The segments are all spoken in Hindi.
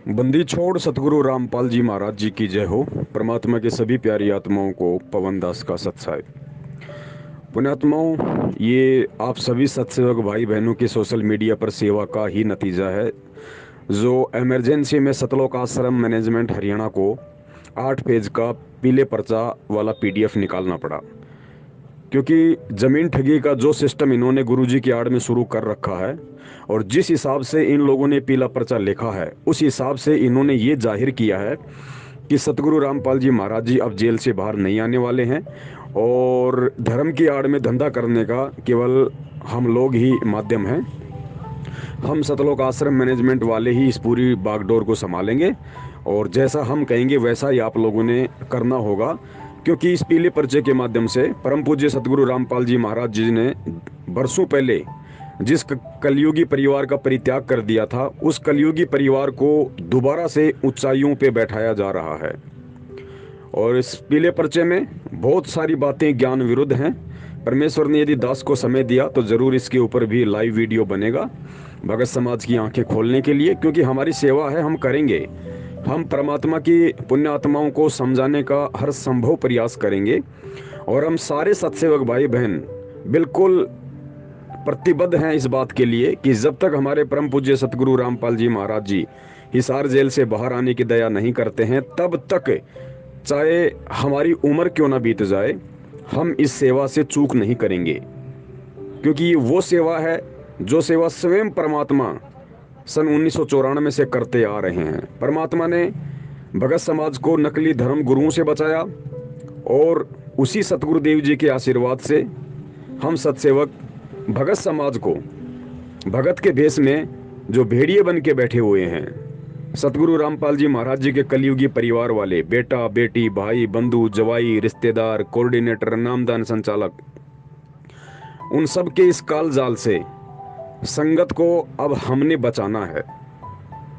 बंदी छोड़ सतगुरु रामपाल जी महाराज जी की जय हो। परमात्मा के सभी प्यारी आत्माओं को पवन दास का सत्साई। पुण्यात्माओं, ये आप सभी सत्सेवक भाई बहनों की सोशल मीडिया पर सेवा का ही नतीजा है, जो इमरजेंसी में सतलोक आश्रम मैनेजमेंट हरियाणा को 8 पेज का पीले पर्चा वाला पीडीएफ निकालना पड़ा। क्योंकि ज़मीन ठगी का जो सिस्टम इन्होंने गुरुजी की आड़ में शुरू कर रखा है और जिस हिसाब से इन लोगों ने पीला पर्चा लिखा है, उस हिसाब से इन्होंने ये जाहिर किया है कि सतगुरु रामपाल जी महाराज जी अब जेल से बाहर नहीं आने वाले हैं और धर्म की आड़ में धंधा करने का केवल हम लोग ही माध्यम हैं। हम सतलोक आश्रम मैनेजमेंट वाले ही इस पूरी बागडोर को संभालेंगे और जैसा हम कहेंगे वैसा ही आप लोगों ने करना होगा। क्योंकि इस पीले पर्चे के माध्यम से परम पूज्य सतगुरु रामपाल जी महाराज जी ने बरसों पहले जिस कलयुगी परिवार का परित्याग कर दिया था, उस कलयुगी परिवार को दोबारा से ऊंचाइयों पे बैठाया जा रहा है। और इस पीले पर्चे में बहुत सारी बातें ज्ञान विरुद्ध हैं। परमेश्वर ने यदि दास को समय दिया तो ज़रूर इसके ऊपर भी लाइव वीडियो बनेगा भगत समाज की आंखें खोलने के लिए, क्योंकि हमारी सेवा है, हम करेंगे। हम परमात्मा की पुण्य आत्माओं को समझाने का हर संभव प्रयास करेंगे और हम सारे सत्सेवक भाई बहन बिल्कुल प्रतिबद्ध हैं इस बात के लिए कि जब तक हमारे परम पूज्य सतगुरु रामपाल जी महाराज जी हिसार जेल से बाहर आने की दया नहीं करते हैं, तब तक चाहे हमारी उम्र क्यों ना बीत जाए, हम इस सेवा से चूक नहीं करेंगे। क्योंकि ये वो सेवा है जो सेवा स्वयं परमात्मा सन 1994 से करते आ रहे हैं। परमात्मा ने भगत समाज को नकली धर्म गुरुओं से बचाया और उसी सतगुरुदेव जी के आशीर्वाद से हम सत्सेवक भगत समाज को भगत के भेष में जो भेड़िए बन के बैठे हुए हैं, सतगुरु रामपाल जी महाराज जी के कलयुगी परिवार वाले बेटा बेटी भाई बंधु जवाई रिश्तेदार कोऑर्डिनेटर नामदान संचालक, उन सब के इस काल जाल से संगत को अब हमने बचाना है।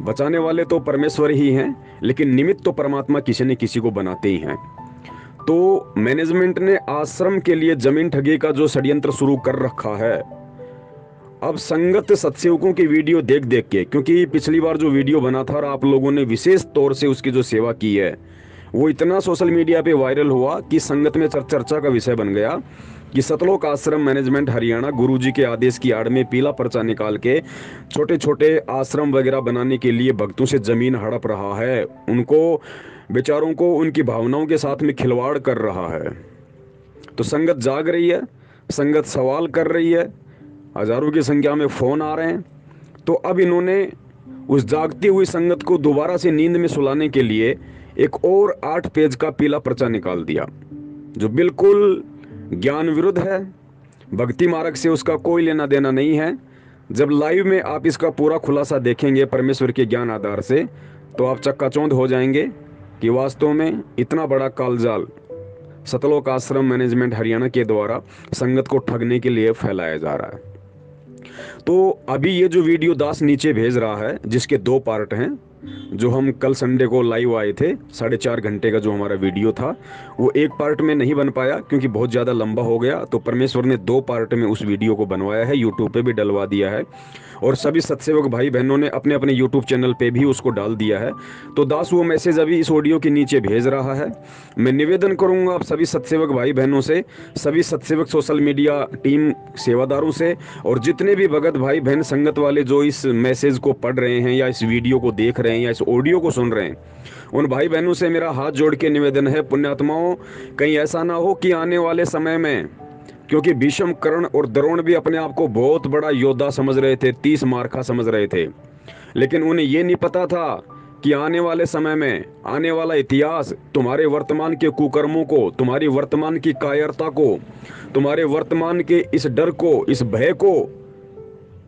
बचाने वाले तो परमेश्वर ही हैं, लेकिन निमित्त तो परमात्मा किसी न किसी को बनाते ही हैं। तो मैनेजमेंट ने आश्रम के लिए जमीन ठगी का जो षड्यंत्र शुरू कर रखा है, अब संगत सत्सेवकों की वीडियो देख देख के, क्योंकि पिछली बार जो वीडियो बना था और आप लोगों ने विशेष तौर से उसकी जो सेवा की है, वो इतना सोशल मीडिया पे वायरल हुआ कि संगत में चर्चा का विषय बन गया कि सतलोक आश्रम मैनेजमेंट हरियाणा गुरुजी के आदेश की आड़ में पीला पर्चा निकाल के छोटे छोटे आश्रम वगैरह बनाने के लिए भक्तों से जमीन हड़प रहा है, उनको बेचारों को उनकी भावनाओं के साथ में खिलवाड़ कर रहा है। तो संगत जाग रही है, संगत सवाल कर रही है, हजारों की संख्या में फ़ोन आ रहे हैं। तो अब इन्होंने उस जागती हुई संगत को दोबारा से नींद में सुलाने के लिए एक और 8 पेज का पीला पर्चा निकाल दिया, जो बिल्कुल ज्ञान विरुद्ध है। भक्ति मार्ग से उसका कोई लेना देना नहीं है। जब लाइव में आप इसका पूरा खुलासा देखेंगे परमेश्वर के ज्ञान आधार से, तो आप चक्काचौंध हो जाएंगे कि वास्तव में इतना बड़ा कालजाल सतलोक आश्रम मैनेजमेंट हरियाणा के द्वारा संगत को ठगने के लिए फैलाया जा रहा है। तो अभी ये जो वीडियो दास नीचे भेज रहा है, जिसके 2 पार्ट हैं, जो हम कल संडे को लाइव आए थे, 4.5 घंटे का जो हमारा वीडियो था, वो एक पार्ट में नहीं बन पाया क्योंकि बहुत ज़्यादा लंबा हो गया। तो परमेश्वर ने 2 पार्ट में उस वीडियो को बनवाया है, यूट्यूब पे भी डलवा दिया है और सभी सत्सेवक भाई बहनों ने अपने अपने यूट्यूब चैनल पे भी उसको डाल दिया है। तो दास वो मैसेज अभी इस ऑडियो के नीचे भेज रहा है। मैं निवेदन करूंगा आप सभी सत्सेवक भाई बहनों से, सभी सत्सेवक सोशल मीडिया टीम सेवादारों से और जितने भी भगत भाई बहन संगत वाले जो इस मैसेज को पढ़ रहे हैं या इस वीडियो को देख रहे हैं या इस ऑडियो को सुन रहे हैं, उन भाई बहनों से मेरा हाथ जोड़ के निवेदन है, पुण्यात्माओं, कहीं ऐसा ना हो कि आने वाले समय में, क्योंकि भीष्म कर्ण और द्रोण भी अपने आप को बहुत बड़ा योद्धा समझ रहे थे, 30 मार्का समझ रहे थे, लेकिन उन्हें ये नहीं पता था कि आने वाले समय में आने वाला इतिहास तुम्हारे वर्तमान के कुकर्मों को, तुम्हारी वर्तमान की कायरता को, तुम्हारे वर्तमान के इस डर को, इस भय को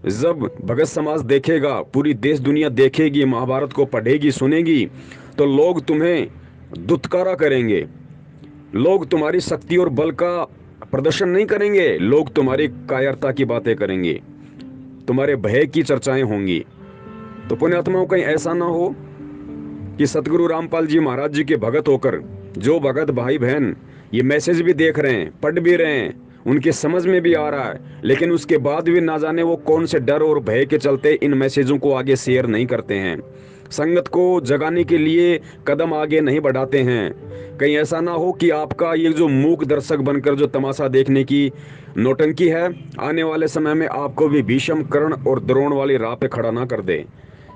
जब भगत समाज देखेगा, पूरी देश दुनिया देखेगी, महाभारत को पढ़ेगी सुनेगी, तो लोग तुम्हें दुत्कारा करेंगे। लोग तुम्हारी शक्ति और बल का प्रदर्शन नहीं करेंगे, लोग तुम्हारी कायरता की बातें करेंगे, तुम्हारे भय की चर्चाएं होंगी। तो पुण्यात्माओं, कहीं ऐसा ना हो कि सतगुरु रामपाल जी महाराज जी के भगत होकर जो भगत भाई बहन ये मैसेज भी देख रहे हैं, पढ़ भी रहे हैं, उनके समझ में भी आ रहा है, लेकिन उसके बाद भी ना जाने वो कौन से डर और भय के चलते इन मैसेजों को आगे शेयर नहीं करते हैं। संगत को जगाने के लिए कदम आगे नहीं बढ़ाते हैं। कहीं ऐसा ना हो कि आपका ये जो मूक दर्शक बनकर जो तमाशा देखने की नौटंकी है, आने वाले समय में आपको भी भीष्म, कर्ण और द्रोण वाली राह पे खड़ा ना कर दे।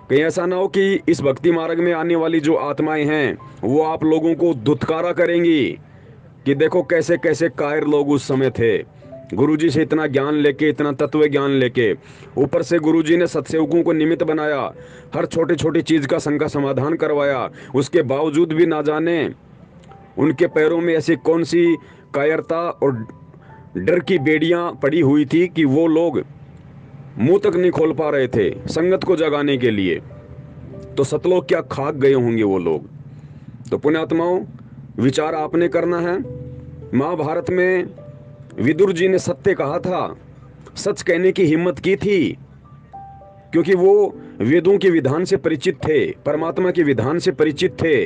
कहीं ऐसा ना हो कि इस भक्ति मार्ग में आने वाली जो आत्माएं हैं वो आप लोगों को धुतकारा करेंगी कि देखो कैसे कैसे कायर लोग उस समय थे। गुरुजी से इतना ज्ञान लेके, इतना तत्व ज्ञान लेके, ऊपर से गुरुजी ने सत्सेवकों को निमित्त बनाया, हर छोटी छोटी चीज का शंका समाधान करवाया, उसके बावजूद भी ना जाने उनके पैरों में ऐसी कौन सी कायरता और डर की बेड़ियां पड़ी हुई थी कि वो लोग मुंह तक नहीं खोल पा रहे थे संगत को जगाने के लिए। तो सतलोक क्या खाक गए होंगे वो लोग। तो पुण्यात्माओं, विचार आपने करना है। महाभारत में विदुर जी ने सत्य कहा था, सच कहने की हिम्मत की थी, क्योंकि वो वेदों के विधान से परिचित थे, परमात्मा के विधान से परिचित थे।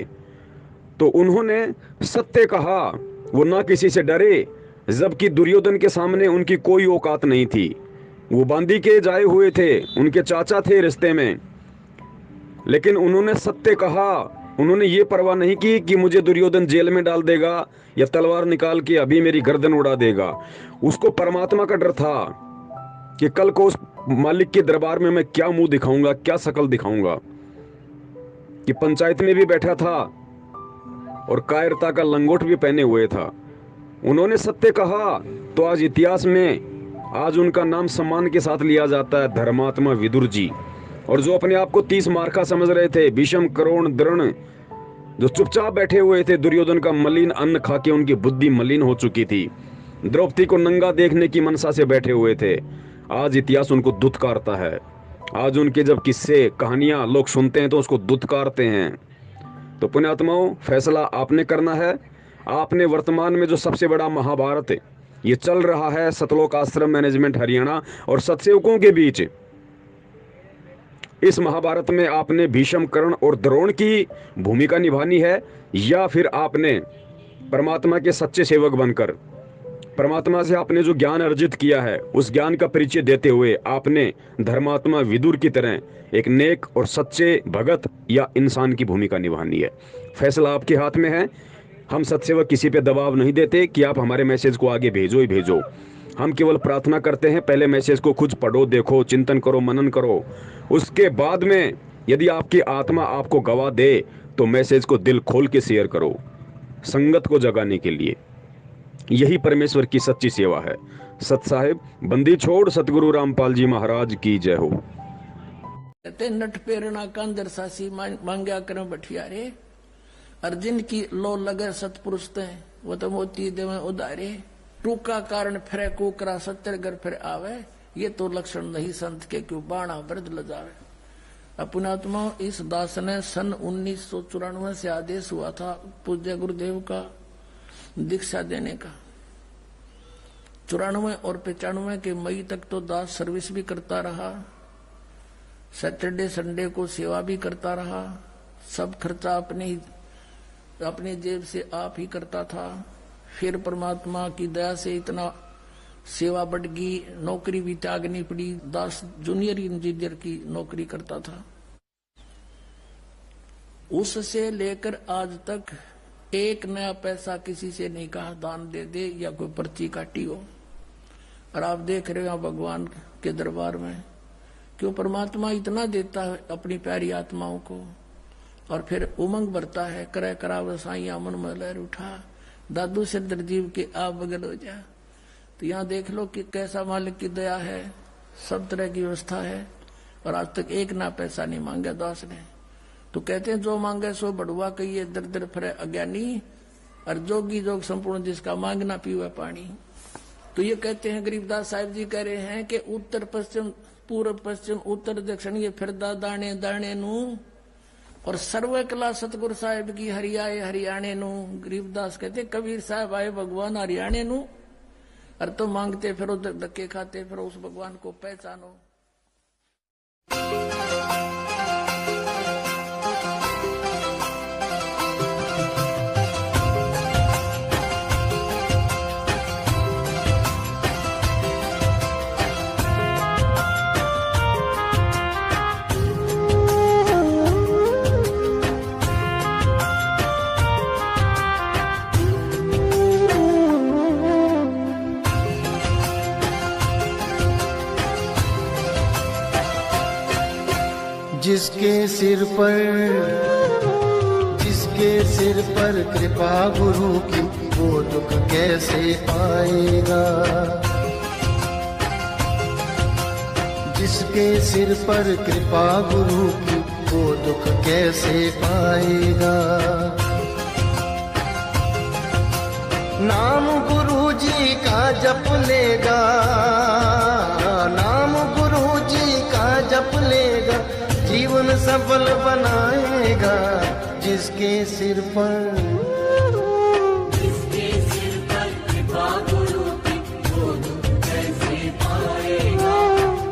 तो उन्होंने सत्य कहा, वो ना किसी से डरे, जबकि दुर्योधन के सामने उनकी कोई औकात नहीं थी। वो बांदी के जाए हुए थे, उनके चाचा थे रिश्ते में, लेकिन उन्होंने सत्य कहा। उन्होंने ये परवाह नहीं की कि मुझे दुर्योधन जेल में डाल देगा या तलवार निकाल के अभी मेरी गर्दन उड़ा देगा। उसको परमात्मा का डर था कि कल को उस मालिक के दरबार में मैं क्या मुंह दिखाऊंगा, क्या शकल दिखाऊंगा। कि पंचायत में भी बैठा था और कायरता का लंगोट भी पहने हुए था। उन्होंने सत्य कहा तो आज इतिहास में आज उनका नाम सम्मान के साथ लिया जाता है, धर्मात्मा विदुर जी। और जो अपने आप को 30 मार्का समझ रहे थे, भीष्म, कर्ण, द्रोण, जो चुपचाप बैठे हुए थे, दुर्योधन का मलिन अन्न खा के उनकी बुद्धि मलिन हो चुकी थी, द्रौपदी को नंगा देखने की मनसा से बैठे हुए थे, आज इतिहास उनको दुत्कारता है। आज उनके जब किस्से कहानियां लोग सुनते हैं तो उसको दुत्कारते हैं। तो पुण्यात्माओं, फैसला आपने करना है। आपने वर्तमान में जो सबसे बड़ा महाभारत ये चल रहा है सतलोक आश्रम मैनेजमेंट हरियाणा और सत्सेवकों के बीच, इस महाभारत में आपने भीष्म, कर्ण और द्रोण की भूमिका निभानी है, या फिर आपने परमात्मा के सच्चे सेवक बनकर परमात्मा से आपने जो ज्ञान अर्जित किया है उस ज्ञान का परिचय देते हुए आपने धर्मात्मा विदुर की तरह एक नेक और सच्चे भगत या इंसान की भूमिका निभानी है। फैसला आपके हाथ में है। हम सत्सेवक किसी पे दबाव नहीं देते कि आप हमारे मैसेज को आगे भेजो ही भेजो। हम केवल प्रार्थना करते हैं, पहले मैसेज को खुद पढ़ो, देखो, चिंतन करो, मनन करो। उसके बाद में यदि आपकी आत्मा आपको गवाह दे तो मैसेज को दिल खोल के शेयर करो, संगत को जगाने के लिए। यही परमेश्वर की सच्ची सेवा है। सत साहिब बंदी छोड़ सतगुरु रामपाल जी महाराज की जय हो। कहते नट पेरना कांदर सासी मांग्या करम बठियारे, अर्जुन की लो लगे सतपुरुष ते वो तो मोती देवे उदारे, टूका कारण फिरे कुकरा सत्तर घर फिर आवे, ये तो लक्षण नहीं संत के क्यों बाणा वृद्ध लजावे। अपनात्मा इस दास ने सन 1994 से आदेश हुआ था पूज्य गुरुदेव का दीक्षा देने का। 94 और 95 के मई तक तो दास सर्विस भी करता रहा, सैटरडे संडे को सेवा भी करता रहा, सब खर्चा अपने जेब से आप ही करता था। फिर परमात्मा की दया से इतना सेवा बढ़ गई, नौकरी भी त्यागनी पड़ी। दास जूनियर इंजीनियर की नौकरी करता था। उससे लेकर आज तक एक नया पैसा किसी से नहीं कहा दान दे दे या कोई पर्ची काटी हो। और आप देख रहे हो भगवान के दरबार में क्यों परमात्मा इतना देता है अपनी प्यारी आत्माओं को, और फिर उमंग भरता है, करे कराव साइया मन में लहर उठा, दादू से दरजीव के आप बगल हो जा। तो यहाँ देख लो कि कैसा मालिक की दया है, सब तरह की व्यवस्था है, और आज तक एक ना पैसा नहीं मांगा दास ने। तो कहते हैं जो मांगे सो बढ़ुआ कहिए, दर दर फिरे अज्ञानी, और जोगी जोग संपूर्ण जिसका मांगना पीवे पानी। तो ये कहते हैं गरीबदास साहिब जी कह रहे हैं कि उत्तर पश्चिम पूर्व पश्चिम उत्तर दक्षिण ये फिरदा दाने दाने नू, और सर्व कला सतगुरु साहिब की हरियाए हरियाणे नू। गरीबदास कहते कबीर साहब आए भगवान हरियाणे नू, और तो मांगते फिरो धक्के खाते फिरो उस भगवान को पहचानो। जिसके सिर पर कृपा गुरु की, वो दुख कैसे पाएगा। जिसके सिर पर कृपा गुरु की, वो दुख कैसे पाएगा। नाम गुरु जी का जप लेगा, नाम गुरु जी का जप लेगा, जीवन सफल बनाएगा। जिसके सिर पर कृपा गुरु की, वो दुख कैसे पाएगा।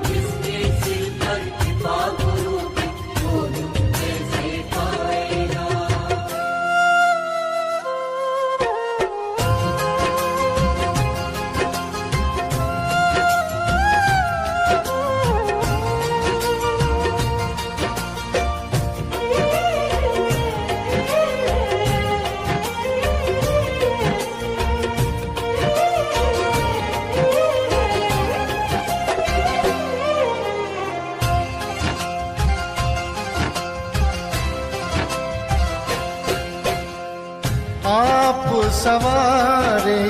जिसके सिर पर कृपा गुरु की, वो दुख कैसे पाएगा। आप सवारे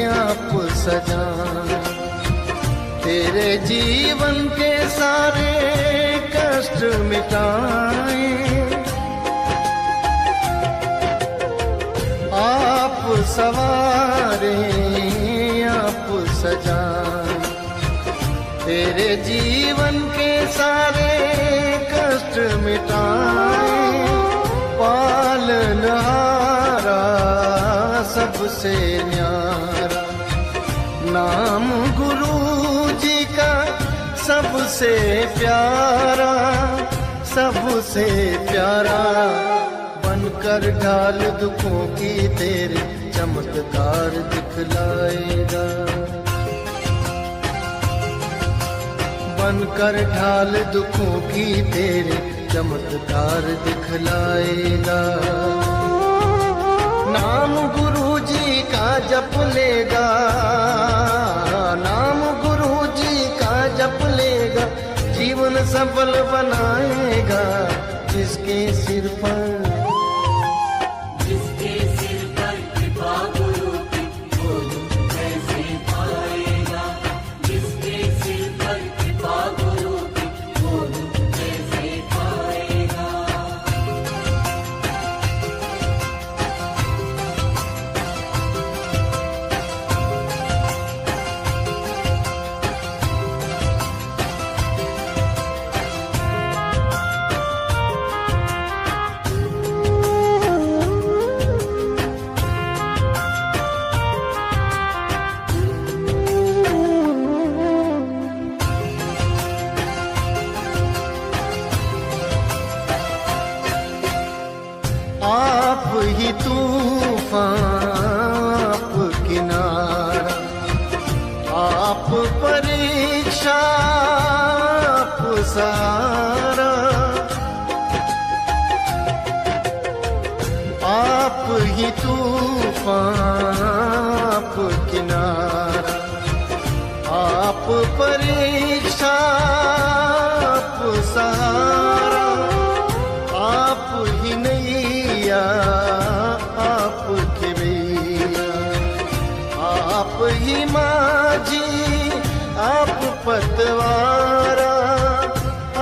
आप सजाए, तेरे जीवन के सारे कष्ट मिटाए। आप सवारे आप सजाए, तेरे जीवन के सारे कष्ट मिटाए। पालनहारा सबसे न्यारा, नाम गुरु जी का सबसे प्यारा, सबसे प्यारा। बनकर ढाल दुखों की तेरे चमत्कार दिखलाएगा। बनकर ढाल दुखों की तेरे चमत्कार दिखलाएगा। नाम गुरु जी का जप लेगा, नाम गुरु जी का जप लेगा, जीवन सफल बनाएगा। जिसके सिर पर कृपा गुरु की, वो दुख कैसे पाएगा। जिसके सिर पर कृपा गुरु की, वो दुख कैसे पाएगा। आप ही तूफान, आप किनारा, आप परीक्षा, आप सहारा। आप ही तूफान, आप किनारा, आप परीक्षा, आप सहारा। आप ही नैया, आप खेवैया, आप ही माझी, आप पतवारा,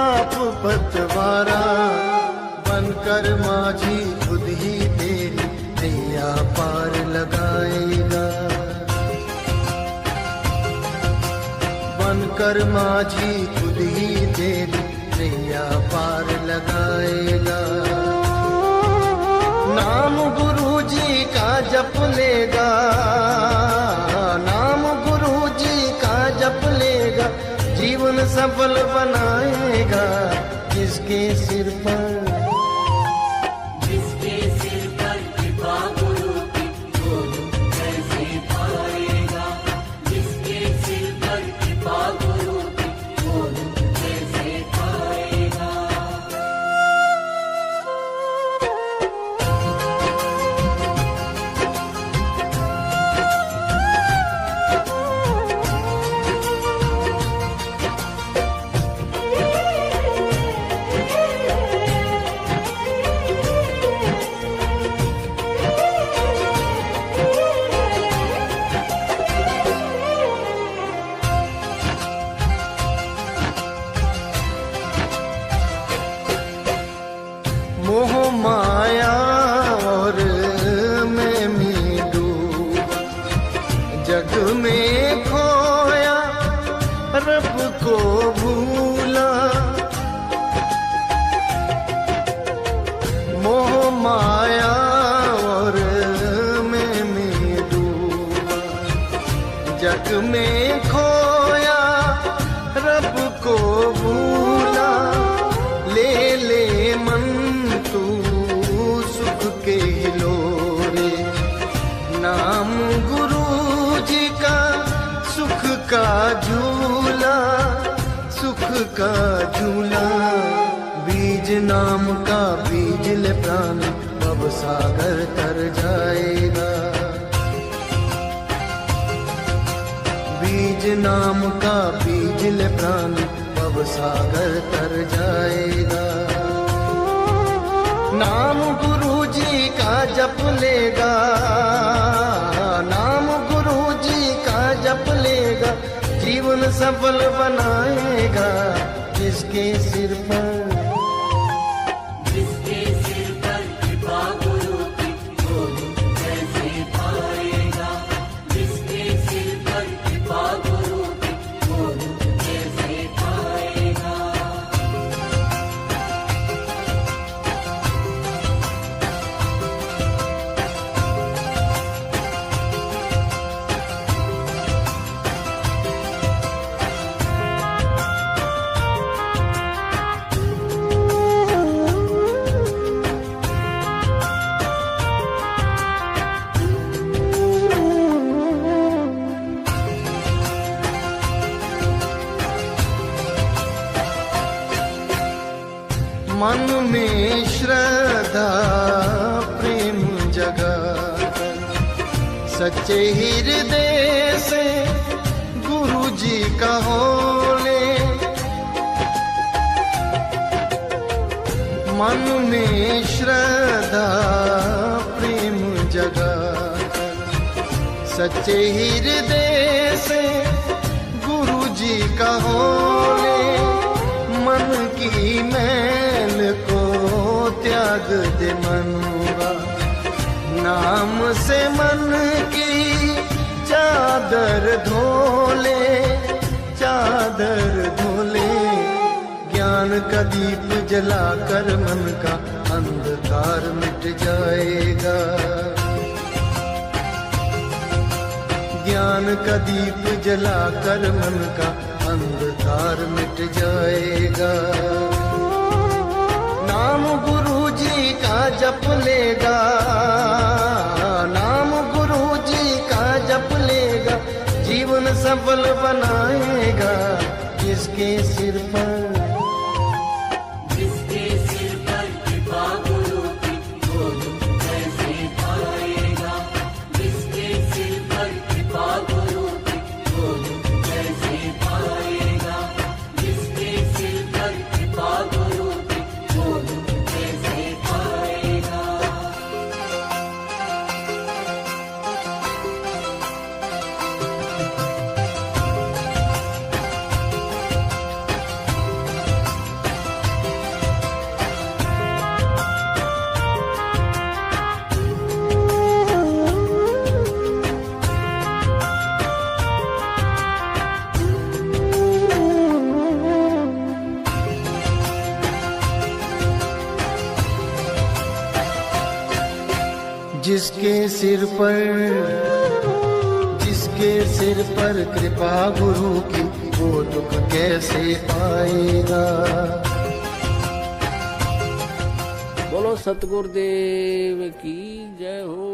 आप पतवारा। बनकर माझी खुद ही तेरी नैया पार लगाएगा। बनकर माझी खुद ही तेरी नैया पार लगाएगा। नाम गुरु जी का जप लेगा, नाम गुरु जी का जप लेगा, जीवन सफल बनाएगा। जिसके सिर पर कृपा गुरु की, वो दुख कैसे पाएगा। जिसके सिर पर कृपा गुरु की, वो दुख कैसे पाएगा। मोह माया और मैं में डूबा, जग में खोया रब को भूला। मोह माया और मैं में डूबा, जग में खोया रब को भूला। ले ले मन तू सुख के हिलोरे, नाम गुरु जी का सुख का झूला, सुख का झूला। बीज नाम का बीज ले प्राण, भव सागर तर जाएगा। बीज नाम का बीज ले प्राण, भव सागर तर जाएगा। नाम गुरु जी का जप लेगा, नाम गुरु जी का जप लेगा, जीवन सफल बनाएगा। जिसके सिर पर कृपा गुरु की, वो कैसे पाएगा। जिसके सिर पर कृपा गुरु की, वो कैसे पाएगा। मन में श्रद्धा प्रेम जगा, सच्चे हृदय से गुरु जी का होले। मन में श्रद्धा प्रेम जगा, सच्चे हृदय से गुरु जी का होले। मन की मैल को त्याग दे मनुआ, नाम से मन की चादर धोले, चादर धोले। ज्ञान का दीप जलाकर मन का अंधकार मिट जाएगा। ज्ञान का दीप जलाकर मन का अंधकार मिट जाएगा। नाम गुरु जी का जप लेगा, नाम गुरु जी का जप लेगा, जीवन सफल बनाएगा। जिसके सिर पर कृपा गुरु की, वो कैसे पाएगा। जिसके सिर पर कृपा गुरु की, वो कैसे पाएगा। जिसके सिर पर कृपा गुरु की, वो कैसे पाएगा। जिसके सिर पर कृपा गुरु की, वो दुख कैसे पाएगा। बोलो सतगुरुदेव की जय हो।